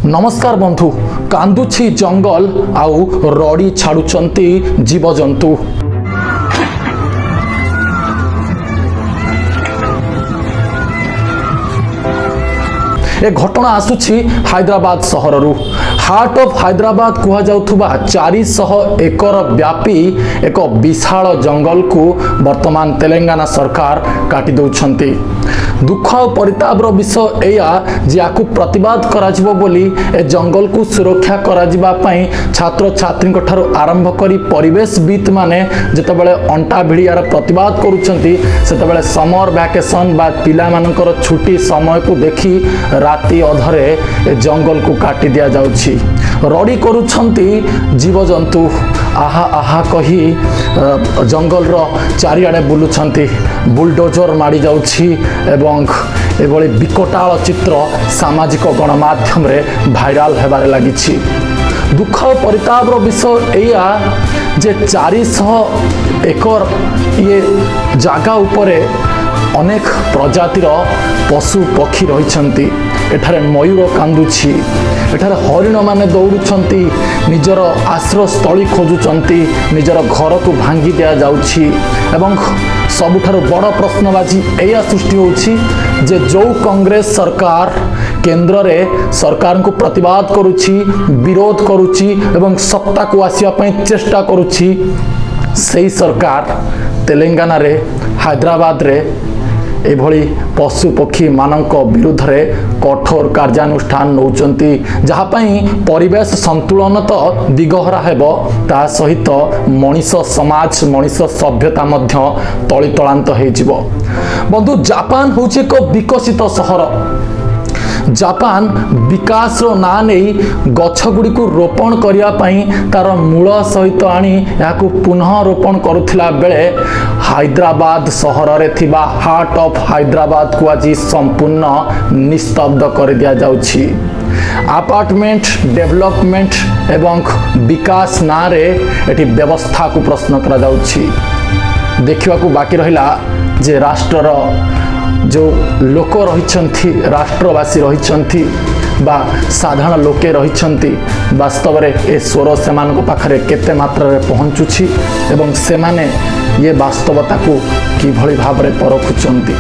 नमस्कार बंधु कांदुछि जंगल आउ रड़ी छाड़ुचंती जीवजंतु। ए घटना आसुछि हैदराबाद सहररू। हार्ट ऑफ हैदराबाद कुहा जाउथुबा 400 एकर व्यापी एक विशाल जंगल को वर्तमान तेलंगाना सरकार काटी दउछंती। दुख और परितापर विषय एया जे आकु प्रतिवाद कराजिबो बोली ए जंगल को सुरक्षा कराजिबा पई छात्र छात्री ठारू आरंभ करी परिवेशविद माने जेतेबेले अंटा भिड़ी यार प्रतिवाद करूछंती सेतेबेले समर वैकेशन बा पिला मानकर छुट्टी समय को देखी राति अधरे ए जंगल को काटी दिया जाउछि। रड़ी करूछंती जीवजंतु आहा आहा कही जंगल रो चारिआडे बुलुछंती। बुलडोजर माड़ी जाउछि एवं एभली विकटाल चित्र सामाजिक गणमाध्यम रे भाइराल हेबारे लागिछि। दुख परितापर विषय एया जे 400 एकर ये जागा उपरे अनेक प्रजातिर पशु पक्षी रहिछंती। एठारे मयूर कांदुछि, एठारे हरिण माने दौड़ुछंती, निजर आश्रयस्थली खोजुचंती, निजर घर को भांगी दिया जाउछि। एवं सबुठारु बड़ प्रश्नबाजी एया सृष्टि होछि जे जो कांग्रेस सरकार केंद्र रे सरकार को प्रतिवाद करुछि, विरोध करुछि एवं सत्ता को आसिया पई चेष्टा करुछि, सेही सरकार तेलंगाना रे हैदराबाद रे एभली पशु पक्षी मानक विरुद्ध रे कठोर कार्यानुष्ठान नौचंती, जहाँ पई परिवेश संतुलन तो दिगहरा हेबो ता सहित मनीष समाज मनीष सभ्यता मध्य तलितलांत हो जिवो। बंधु जापान होछि एक विकसित सहर। जापान विकास रो ना नहीं गछ गुड़ी को रोपण करिया पई तार मूल सहित आनी याकु पुनः रोपण करुथिला बेले हैदराबाद सहर रे थिबा हार्ट ऑफ हैदराबाद को आज संपूर्ण निस्तब्ध कर दिया जाउछि। अपार्टमेंट डेवलपमेंट एवं विकास ना रे एटी व्यवस्था को प्रश्न करा जाउछि। देखिवा को बाकी रहिला जे राष्ट्रर जो लोक रहिछंती राष्ट्रवासी रहिछंती बा साधारण लोके रहिछंती वास्तव रे ए स्वर सेमान को पाखरे केते मात्रा रे पहुंचुछि एवं सेमाने ये वास्तवता को किभଳି भाबरे परखुचंती।